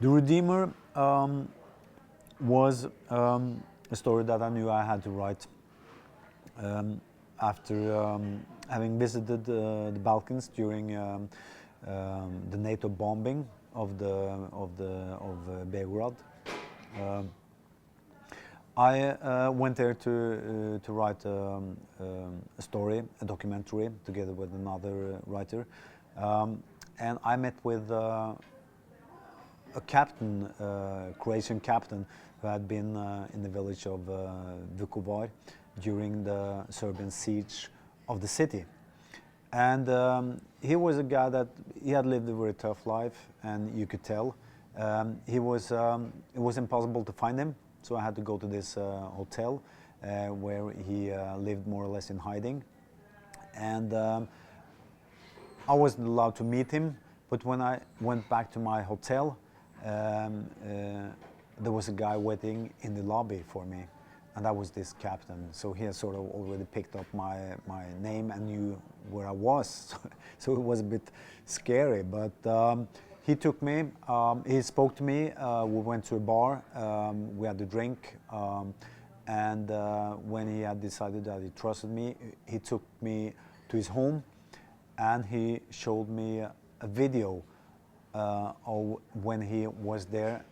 The Redeemer was a story that I knew I had to write after having visited the Balkans during the NATO bombing of Belgrade. I went there to write a story, a documentary, together with another writer, and I met with a captain, Croatian captain, who had been in the village of Vukovar during the Serbian siege of the city. And he was a guy that he had lived a very tough life, and you could tell. It was impossible to find him, so I had to go to this hotel where he lived more or less in hiding. And I wasn't allowed to meet him, but when I went back to my hotel, there was a guy waiting in the lobby for me, and that was this captain. So he had sort of already picked up my name and knew where I was. So it was a bit scary, but he took me, he spoke to me, we went to a bar, we had a drink, and when he had decided that he trusted me, he took me to his home, and he showed me a video of when he was there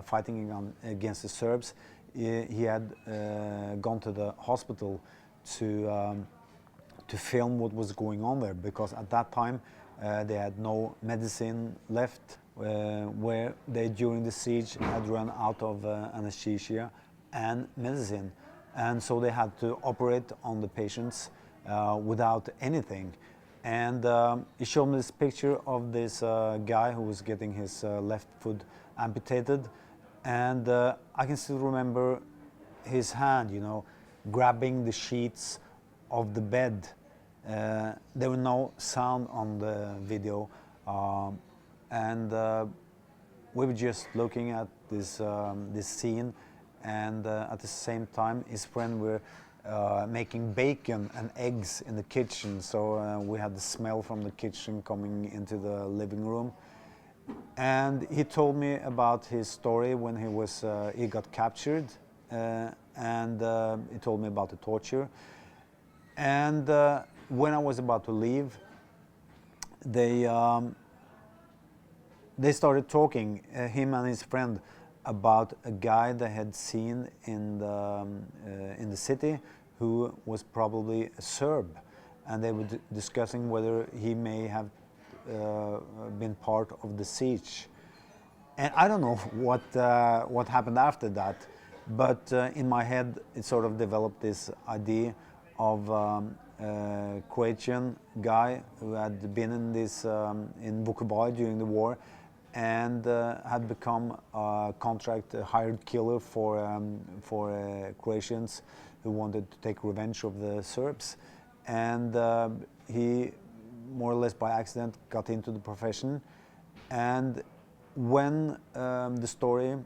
fighting against the Serbs. He had gone to the hospital to film what was going on there, because at that time they had no medicine left, where they during the siege had run out of anesthesia and medicine, and so they had to operate on the patients without anything. And he showed me this picture of this guy who was getting his left foot amputated, and I can still remember his hand, you know, grabbing the sheets of the bed. There was no sound on the video, and we were just looking at this scene, and at the same time his friend were making bacon and eggs in the kitchen, so we had the smell from the kitchen coming into the living room. And he told me about his story when he got captured, and he told me about the torture. And when I was about to leave, they started talking, him and his friend, about a guy they had seen in the city who was probably a Serb, and they were discussing whether he may have been part of the siege. And I don't know what happened after that, but in my head it sort of developed this idea of a Croatian guy who had been in Vukovar during the war, and had become a hired killer for Croatians who wanted to take revenge of the Serbs. And he, more or less by accident, got into the profession. And when the story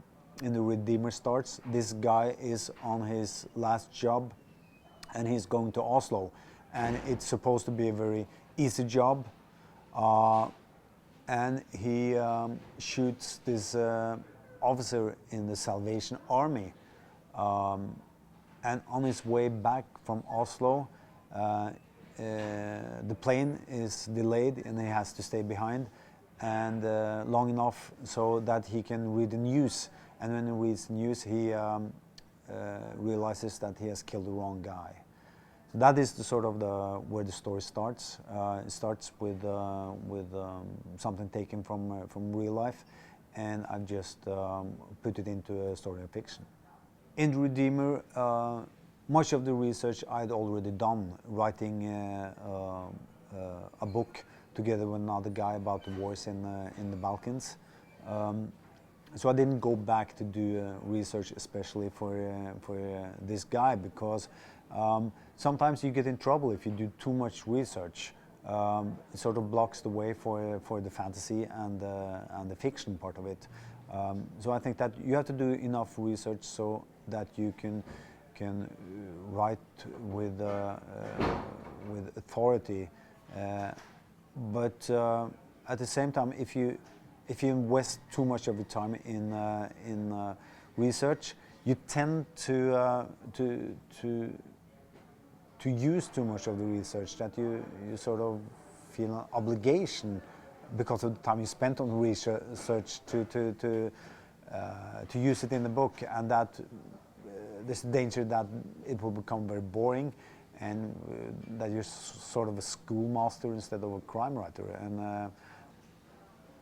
in The Redeemer starts, this guy is on his last job, and he's going to Oslo. And it's supposed to be a very easy job. And he shoots this officer in the Salvation Army. And on his way back from Oslo, the plane is delayed and he has to stay behind, and long enough so that he can read the news. And when he reads the news, he realizes that he has killed the wrong guy. So that is the sort of where the story starts. It starts with something taken from real life, and I've just put it into a story of fiction. In The Redeemer, much of the research I'd already done, writing a book together with another guy about the wars in the Balkans. So I didn't go back to do research especially for this guy, because sometimes you get in trouble if you do too much research. It sort of blocks the way for the fantasy and the fiction part of it. So I think that you have to do enough research so that you can write with authority, but at the same time, if you if you invest too much of your time in research, you tend to use too much of the research, that you sort of feel an obligation because of the time you spent on research to use it in the book, and that there's a danger that it will become very boring, and that you're sort of a schoolmaster instead of a crime writer. And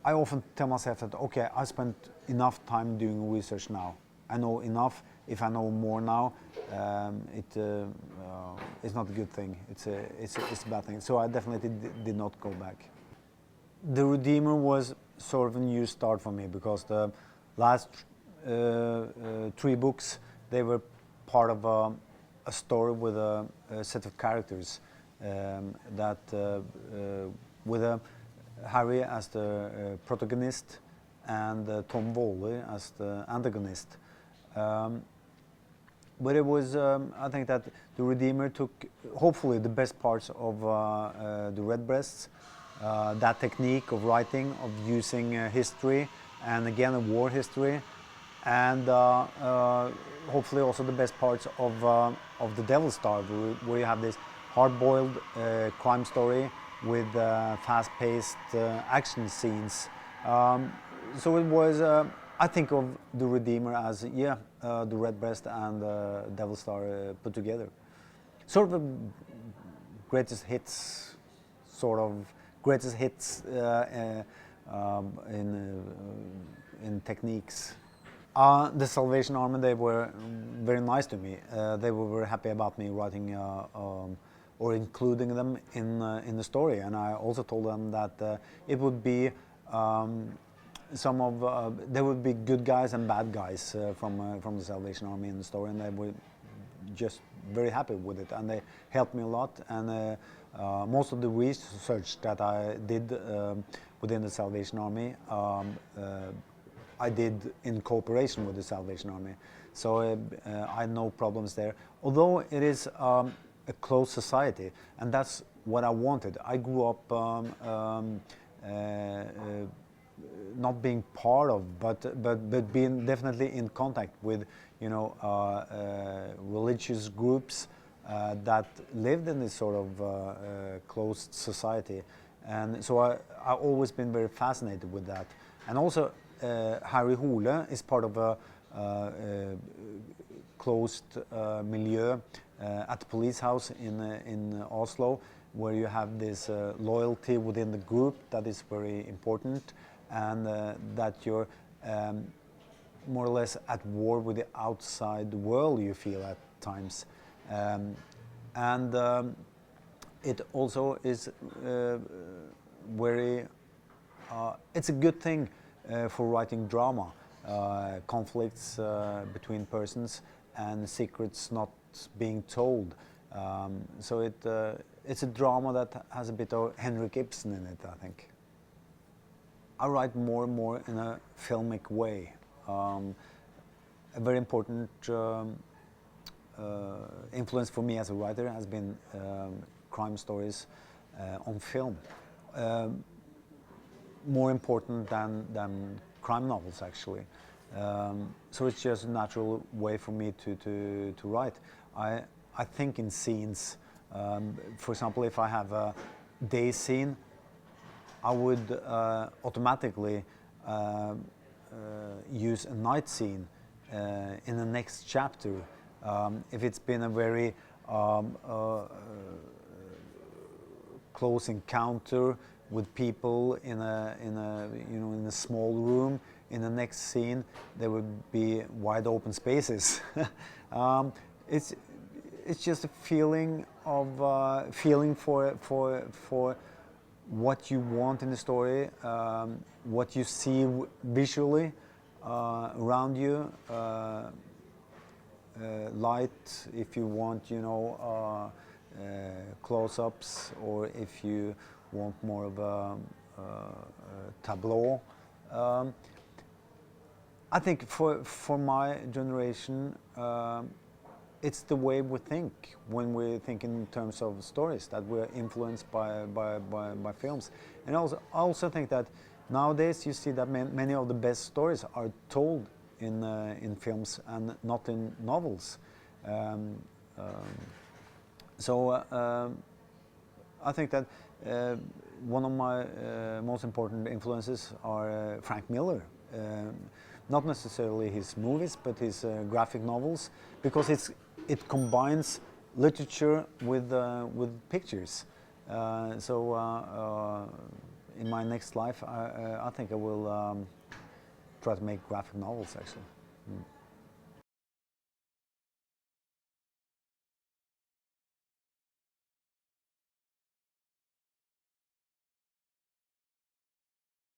I often tell myself that, okay, I spent enough time doing research now. I know enough. If I know more now, it's not a good thing. It's a bad thing. So I definitely did not go back. The Redeemer was sort of a new start for me, because the last 3 books, they were part of a story with a set of characters with Harry as the protagonist and Tom Waller as the antagonist. But it was, I think that the Redeemer took hopefully the best parts of the Redbreasts, that technique of writing, of using history, and again a war history, and hopefully also the best parts of the Devil Star, where you have this hard-boiled crime story with fast-paced action scenes. So it was, I think of the Redeemer as, the Redbreast and Devil Star put together. Sort of a greatest hits, in techniques. The Salvation Army, they were very nice to me. They were very happy about me writing or including them in the story, and I also told them that it would be there would be good guys and bad guys from the Salvation Army in the story, and they were just very happy with it, and they helped me a lot. And most of the research that I did within the Salvation Army, I did in cooperation with the Salvation Army, so I had no problems there. Although it is a closed society, and that's what I wanted. I grew up not being part of, but being definitely in contact with, religious groups that lived in this sort of closed society, and so I've always been very fascinated with that. And also, Harry Hole is part of a closed milieu at the police house in Oslo, where you have this loyalty within the group that is very important, and that you're more or less at war with the outside world, you feel at times. It also is very, it's a good thing for writing drama, conflicts between persons and secrets not being told. So it's a drama that has a bit of Henrik Ibsen in it, I think. I write more and more in a filmic way. A very important influence for me as a writer has been crime stories on film. More important than crime novels, actually. So it's just a natural way for me to write. I think in scenes. For example, if I have a day scene, I would automatically use a night scene in the next chapter. If it's been a very close encounter with people in a small room, in the next scene there would be wide open spaces. It's just a feeling of feeling for what you want in the story, what you see visually around you, light if you want, close-ups, or if you want more of a tableau. I think for my generation, it's the way we think when we think in terms of stories, that we're influenced by films. And I also think that Nowadays, you see that many of the best stories are told in films and not in novels. Um, um, I think that one of my most important influences are Frank Miller. Not necessarily his movies, but his graphic novels, because it combines literature with pictures. In my next life, I think I will try to make graphic novels, actually. Mm.